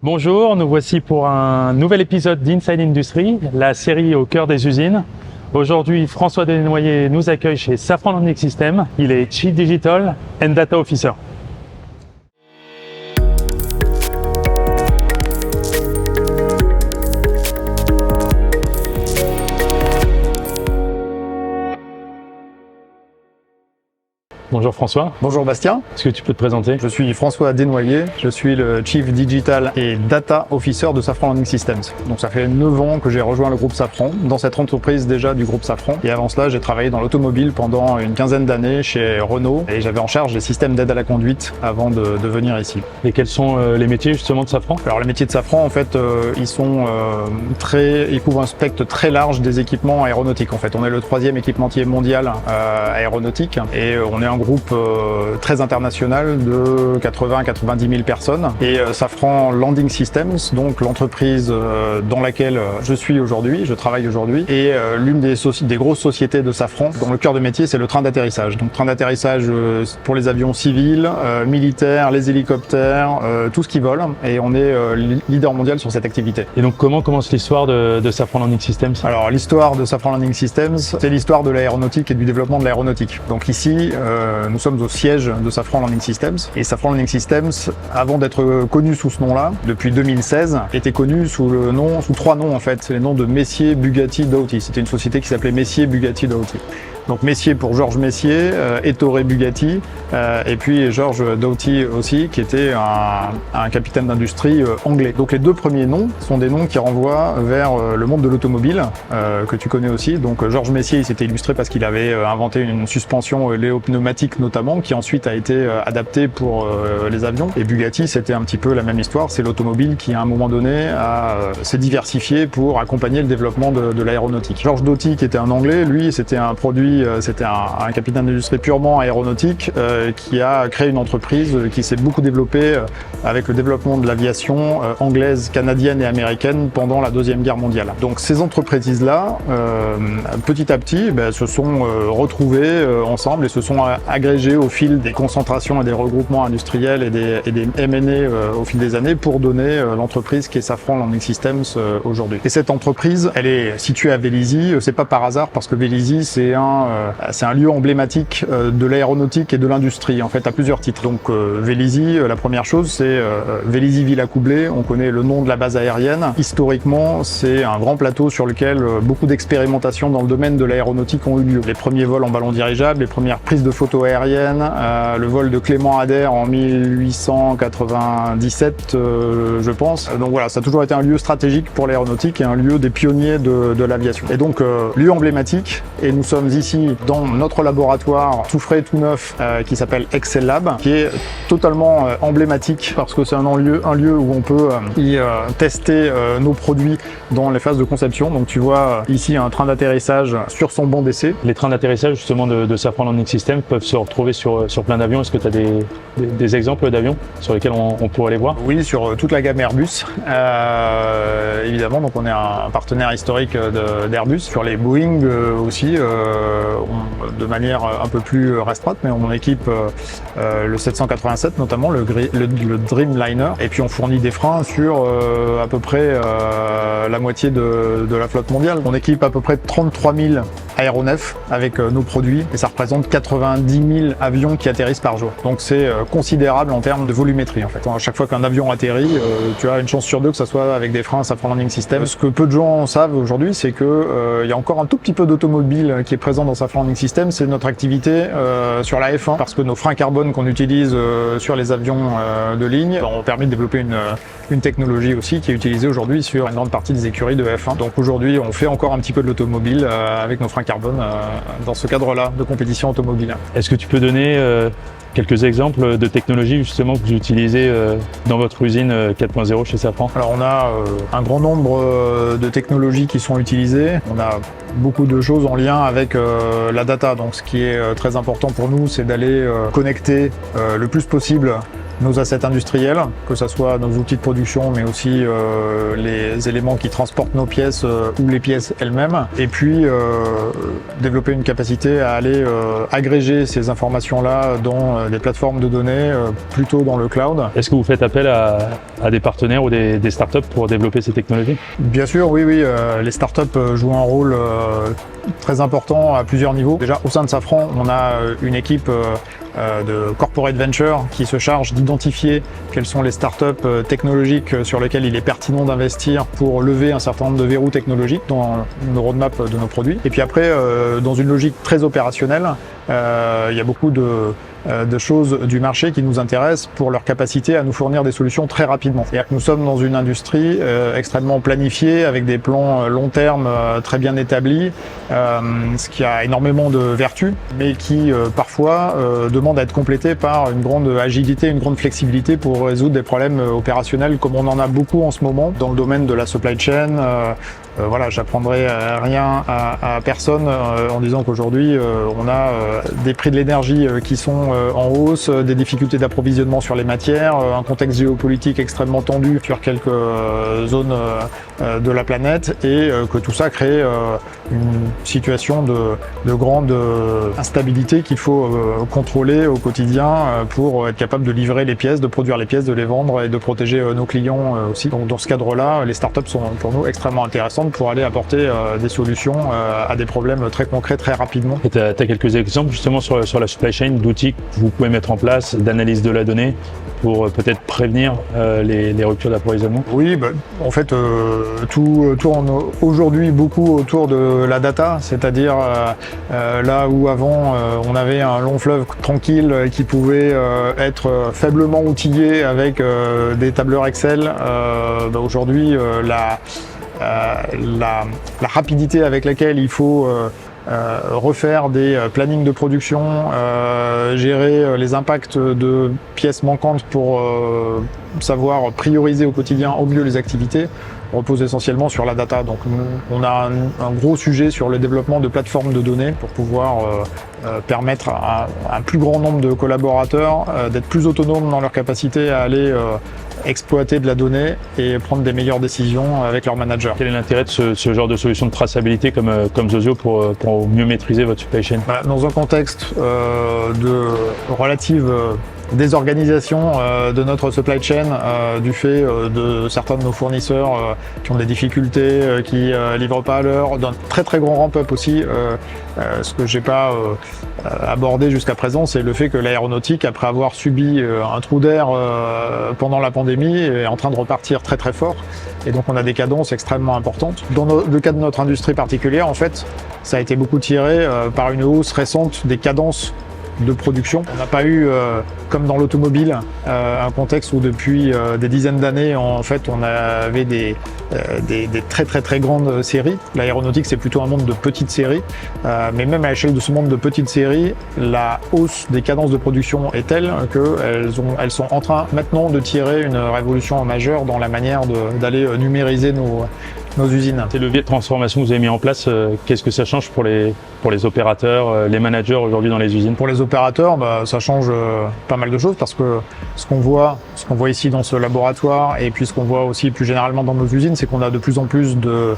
Bonjour, nous voici pour un nouvel épisode d'Inside Industry, la série au cœur des usines. Aujourd'hui, François Desnoyers nous accueille chez Safran Landing Systems. Il est Chief Digital and Data Officer. Bonjour François. Bonjour Bastien. Est-ce que tu peux te présenter? Je suis François Desnoyers, je suis le Chief Digital et Data Officer de Safran Landing Systems. Donc ça fait 9 ans que j'ai rejoint le groupe Safran, dans cette entreprise déjà du groupe Safran. Et avant cela, j'ai travaillé dans l'automobile pendant une quinzaine d'années chez Renault et j'avais en charge les systèmes d'aide à la conduite avant de venir ici. Et quels sont les métiers justement de Safran? Alors les métiers de Safran, en fait, ils couvrent un spectre très large des équipements aéronautiques. En fait, on est le 3e équipementier mondial aéronautique et on est un groupe très international de 80 à 90 000 personnes. Et Safran Landing Systems, donc l'entreprise dans laquelle je suis aujourd'hui, je travaille aujourd'hui, est l'une des grosses sociétés de Safran. Dont le cœur de métier, c'est le train d'atterrissage. Donc train d'atterrissage pour les avions civils, militaires, les hélicoptères, tout ce qui vole. Et on est leader mondial sur cette activité. Et donc comment commence l'histoire de Safran Landing Systems? Alors l'histoire de Safran Landing Systems, c'est l'histoire de l'aéronautique et du développement de l'aéronautique. Donc ici, nous sommes au siège de Safran Landing Systems. Et Safran Landing Systems, avant d'être connu sous ce nom-là, depuis 2016, était connu sous 3 noms en fait. C'est les noms de Messier, Bugatti, Doughty. C'était une société qui s'appelait Messier, Bugatti, Doughty. Donc Messier pour Georges Messier, Ettore Bugatti, et puis Georges Doughty aussi, qui était un capitaine d'industrie anglais. Donc les deux premiers noms sont des noms qui renvoient vers le monde de l'automobile, que tu connais aussi. Donc Georges Messier, il s'était illustré parce qu'il avait inventé une suspension léopneumatique notamment, qui ensuite a été adaptée pour les avions. Et Bugatti, c'était un petit peu la même histoire. C'est l'automobile qui, à un moment donné, s'est diversifié pour accompagner le développement de l'aéronautique. Georges Doughty, qui était un Anglais, lui, c'était un capitaine d'industrie purement aéronautique qui a créé une entreprise qui s'est beaucoup développée avec le développement de l'aviation anglaise, canadienne et américaine pendant la Deuxième Guerre mondiale. Donc ces entreprises-là, petit à petit, se sont retrouvées ensemble et se sont agrégées au fil des concentrations et des regroupements industriels et des M&A au fil des années pour donner l'entreprise qui est Safran Landing Systems aujourd'hui. Et cette entreprise, elle est située à Vélizy. C'est pas par hasard parce que Vélizy, c'est un lieu emblématique de l'aéronautique et de l'industrie, en fait, à plusieurs titres. Donc Vélizy, la première chose, c'est Vélizy-Villacoublay. On connaît le nom de la base aérienne. Historiquement, c'est un grand plateau sur lequel beaucoup d'expérimentations dans le domaine de l'aéronautique ont eu lieu. Les premiers vols en ballon dirigeable, les premières prises de photos aériennes, le vol de Clément Ader en 1897, je pense. Donc voilà, ça a toujours été un lieu stratégique pour l'aéronautique et un lieu des pionniers de l'aviation. Et donc, lieu emblématique, et nous sommes ici dans notre laboratoire tout frais, tout neuf, qui s'appelle Excel Lab, qui est totalement emblématique parce que c'est un lieu où on peut y tester nos produits dans les phases de conception. Donc tu vois ici un train d'atterrissage sur son banc d'essai. Les trains d'atterrissage justement de Safran Landing Systems peuvent se retrouver sur plein d'avions. Est-ce que tu as des exemples d'avions sur lesquels on pourrait les voir? Oui, sur toute la gamme Airbus, évidemment. Donc on est un partenaire historique d'Airbus. Sur les Boeing aussi, de manière un peu plus restreinte, mais on équipe le 787 notamment, le Dreamliner, et puis on fournit des freins sur à peu près la moitié de la flotte mondiale. On équipe à peu près 33 000 aéronefs avec nos produits et ça représente 90 000 avions qui atterrissent par jour. Donc c'est considérable en termes de volumétrie en fait. À chaque fois qu'un avion atterrit, tu as une chance sur 2 que ça soit avec des freins Safran Landing Systems. Ce que peu de gens savent aujourd'hui, c'est que il y a encore un tout petit peu d'automobile qui est présent dans Safran Landing Systems. C'est notre activité sur la F1 parce que nos freins carbone qu'on utilise sur les avions de ligne ont permis de développer une technologie aussi qui est utilisée aujourd'hui sur une grande partie des écuries de F1. Donc aujourd'hui, on fait encore un petit peu de l'automobile avec nos freins carbone dans ce cadre-là de compétition automobile. Est-ce que tu peux donner quelques exemples de technologies justement que vous utilisez dans votre usine 4.0 chez Safran? Alors on a un grand nombre de technologies qui sont utilisées. On a beaucoup de choses en lien avec la data. Donc ce qui est très important pour nous, c'est d'aller connecter le plus possible nos assets industriels, que ce soit nos outils de production, mais aussi les éléments qui transportent nos pièces ou les pièces elles-mêmes. Et puis développer une capacité à aller agréger ces informations-là dans des plateformes de données, plutôt dans le cloud. Est-ce que vous faites appel à des partenaires ou des startups pour développer ces technologies? Bien sûr, oui. Les startups jouent un rôle très important à plusieurs niveaux. Déjà, au sein de Safran, on a une équipe de corporate venture qui se charge d'identifier quelles sont les startups technologiques sur lesquelles il est pertinent d'investir pour lever un certain nombre de verrous technologiques dans nos roadmaps de nos produits. Et puis après, dans une logique très opérationnelle, il y a beaucoup de choses du marché qui nous intéressent pour leur capacité à nous fournir des solutions très rapidement. C'est-à-dire que nous sommes dans une industrie extrêmement planifiée, avec des plans long terme très bien établis, ce qui a énormément de vertus, mais qui parfois demande à être complété par une grande agilité, une grande flexibilité pour résoudre des problèmes opérationnels comme on en a beaucoup en ce moment dans le domaine de la supply chain. Voilà, j'apprendrai rien à personne en disant qu'aujourd'hui on a des prix de l'énergie qui sont en hausse, des difficultés d'approvisionnement sur les matières, un contexte géopolitique extrêmement tendu sur quelques zones de la planète, et que tout ça crée une situation de grande instabilité qu'il faut contrôler au quotidien pour être capable de livrer les pièces, de produire les pièces, de les vendre et de protéger nos clients aussi. Donc dans ce cadre-là, les startups sont pour nous extrêmement intéressantes pour aller apporter des solutions à des problèmes très concrets, très rapidement. Tu as quelques exemples justement sur la supply chain d'outils que vous pouvez mettre en place, d'analyse de la donnée, pour peut-être prévenir les ruptures d'approvisionnement? Oui, en fait, tout tourne aujourd'hui beaucoup autour de la data, c'est-à-dire là où avant on avait un long fleuve tranquille qui pouvait être faiblement outillé avec des tableurs Excel, aujourd'hui la rapidité avec laquelle il faut refaire des plannings de production, gérer les impacts de pièces manquantes pour savoir prioriser au quotidien au mieux les activités, repose essentiellement sur la data. Donc on a un gros sujet sur le développement de plateformes de données pour pouvoir permettre à un plus grand nombre de collaborateurs d'être plus autonomes dans leur capacité à aller exploiter de la donnée et prendre des meilleures décisions avec leur manager. Quel est l'intérêt de ce genre de solution de traçabilité comme Zozio pour mieux maîtriser votre supply chain? Dans un contexte de relative désorganisation de notre supply chain du fait de certains de nos fournisseurs qui ont des difficultés, qui livrent pas à l'heure, d'un très très grand ramp-up aussi. Ce que j'ai pas abordé jusqu'à présent, c'est le fait que l'aéronautique, après avoir subi un trou d'air pendant la pandémie, est en train de repartir très très fort. Et donc on a des cadences extrêmement importantes. Dans le cas de notre industrie particulière, en fait, ça a été beaucoup tiré par une hausse récente des cadences de production. On n'a pas eu, comme dans l'automobile, un contexte où depuis des dizaines d'années, en fait, on avait des très très très grandes séries. L'aéronautique, c'est plutôt un monde de petites séries, mais même à l'échelle de ce monde de petites séries, la hausse des cadences de production est telle qu'elles sont en train maintenant de tirer une révolution majeure dans la manière d'aller numériser nos usines. Ces leviers de transformation que vous avez mis en place, qu'est-ce que ça change pour les opérateurs, les managers aujourd'hui dans les usines? Pour les opérateurs, ça change pas mal de choses, parce que ce qu'on voit ici dans ce laboratoire, et puis ce qu'on voit aussi plus généralement dans nos usines, c'est qu'on a de plus en plus de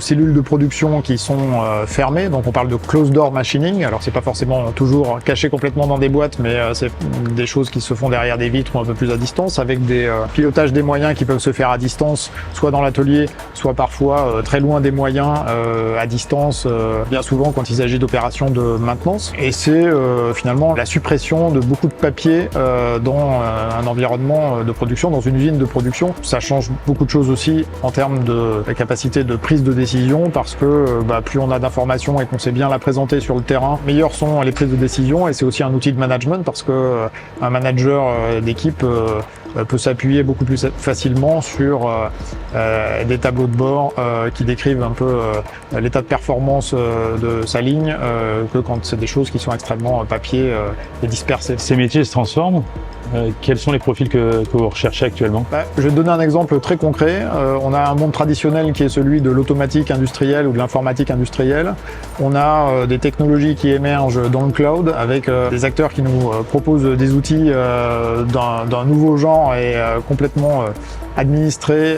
cellules de production qui sont fermées. Donc on parle de closed door machining. Alors c'est pas forcément toujours caché complètement dans des boîtes, mais c'est des choses qui se font derrière des vitres ou un peu plus à distance, avec des pilotages des moyens qui peuvent se faire à distance, soit dans l'atelier, soit parfois très loin des moyens, à distance, bien souvent quand il s'agit d'opérations de maintenance. Et c'est finalement la suppression de beaucoup de papier dans un environnement de production, dans une usine de production. Ça change beaucoup de choses aussi en termes de la capacité de prise de décision, parce que plus on a d'informations et qu'on sait bien la présenter sur le terrain, meilleures sont les prises de décision. Et c'est aussi un outil de management, parce que un manager d'équipe peut s'appuyer beaucoup plus facilement sur des tableaux de bord qui décrivent un peu l'état de performance de sa ligne, que quand c'est des choses qui sont extrêmement papier et dispersées. Ces métiers se transforment. Quels sont les profils que vous recherchez actuellement? Je vais te donner un exemple très concret. On a un monde traditionnel qui est celui de l'automatique industrielle ou de l'informatique industrielle. On a des technologies qui émergent dans le cloud avec des acteurs qui nous proposent des outils d'un nouveau genre et complètement administrés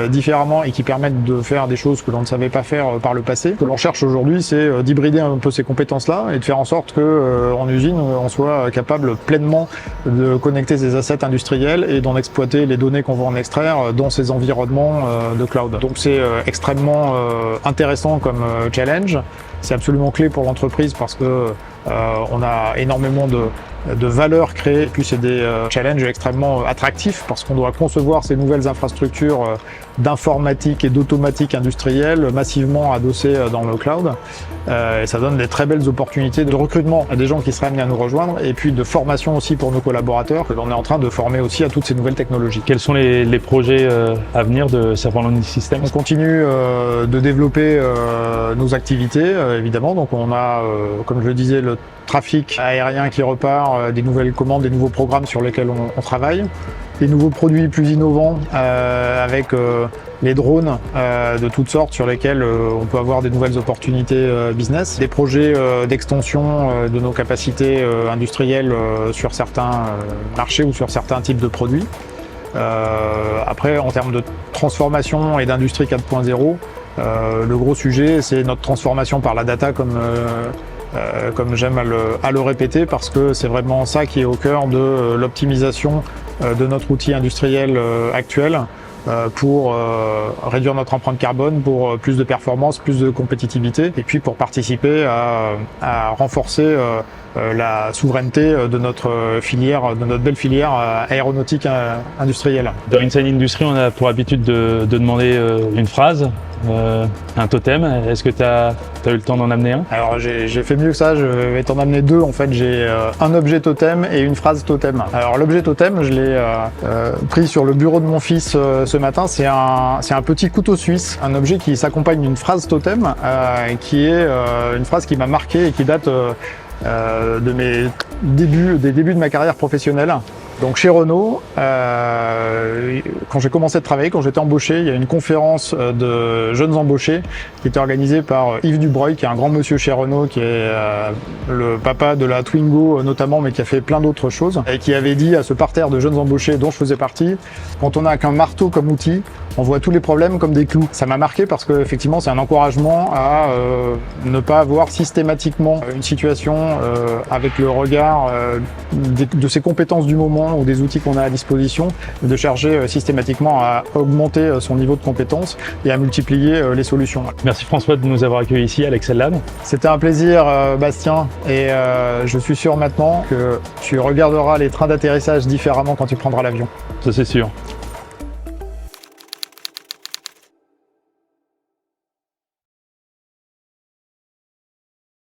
différemment et qui permettent de faire des choses que l'on ne savait pas faire par le passé. Ce que l'on cherche aujourd'hui, c'est d'hybrider un peu ces compétences-là et de faire en sorte que en usine, on soit capable pleinement de connecter ces assets industriels et d'en exploiter les données qu'on va en extraire dans ces environnements de cloud. Donc c'est extrêmement intéressant comme challenge. C'est absolument clé pour l'entreprise parce que on a énormément de valeur créée, et puis c'est des challenges extrêmement attractifs parce qu'on doit concevoir ces nouvelles infrastructures d'informatique et d'automatique industrielle massivement adossées dans le cloud. Et ça donne des très belles opportunités de recrutement à des gens qui seraient amenés à nous rejoindre et puis de formation aussi pour nos collaborateurs que l'on est en train de former aussi à toutes ces nouvelles technologies. Quels sont les projets à venir de Safran Landing Systems? On continue de développer nos activités évidemment, donc on a comme je le disais le trafic aérien qui repart, des nouvelles commandes, des nouveaux programmes sur lesquels on travaille, des nouveaux produits plus innovants avec les drones de toutes sortes sur lesquels on peut avoir des nouvelles opportunités business, des projets d'extension de nos capacités industrielles sur certains marchés ou sur certains types de produits. Après, en termes de transformation et d'industrie 4.0, le gros sujet, c'est notre transformation par la data comme j'aime à le répéter, parce que c'est vraiment ça qui est au cœur de l'optimisation de notre outil industriel actuel pour réduire notre empreinte carbone, pour plus de performance, plus de compétitivité, et puis pour participer à renforcer la souveraineté de notre filière, de notre belle filière aéronautique industrielle. Dans Inside Industry, on a pour habitude de demander une phrase, un totem. Est-ce que tu as eu le temps d'en amener un? Alors j'ai fait mieux que ça, je vais t'en amener deux en fait. J'ai un objet totem et une phrase totem. Alors l'objet totem, je l'ai pris sur le bureau de mon fils ce matin. C'est un petit couteau suisse, un objet qui s'accompagne d'une phrase totem qui est une phrase qui m'a marqué et qui date de mes débuts de ma carrière professionnelle. Donc chez Renault, quand j'ai commencé de travailler, quand j'étais embauché, il y a une conférence de jeunes embauchés qui était organisée par Yves Dubreuil, qui est un grand monsieur chez Renault, qui est le papa de la Twingo notamment, mais qui a fait plein d'autres choses, et qui avait dit à ce parterre de jeunes embauchés dont je faisais partie, quand on n'a qu'un marteau comme outil, on voit tous les problèmes comme des clous. Ça m'a marqué parce que effectivement c'est un encouragement à ne pas avoir systématiquement une situation avec le regard de ses compétences du moment ou des outils qu'on a à disposition, de chercher systématiquement à augmenter son niveau de compétence et à multiplier les solutions. Merci François de nous avoir accueillis ici à l'Excel Lab. C'était un plaisir Bastien, et je suis sûr maintenant que tu regarderas les trains d'atterrissage différemment quand tu prendras l'avion. Ça c'est sûr.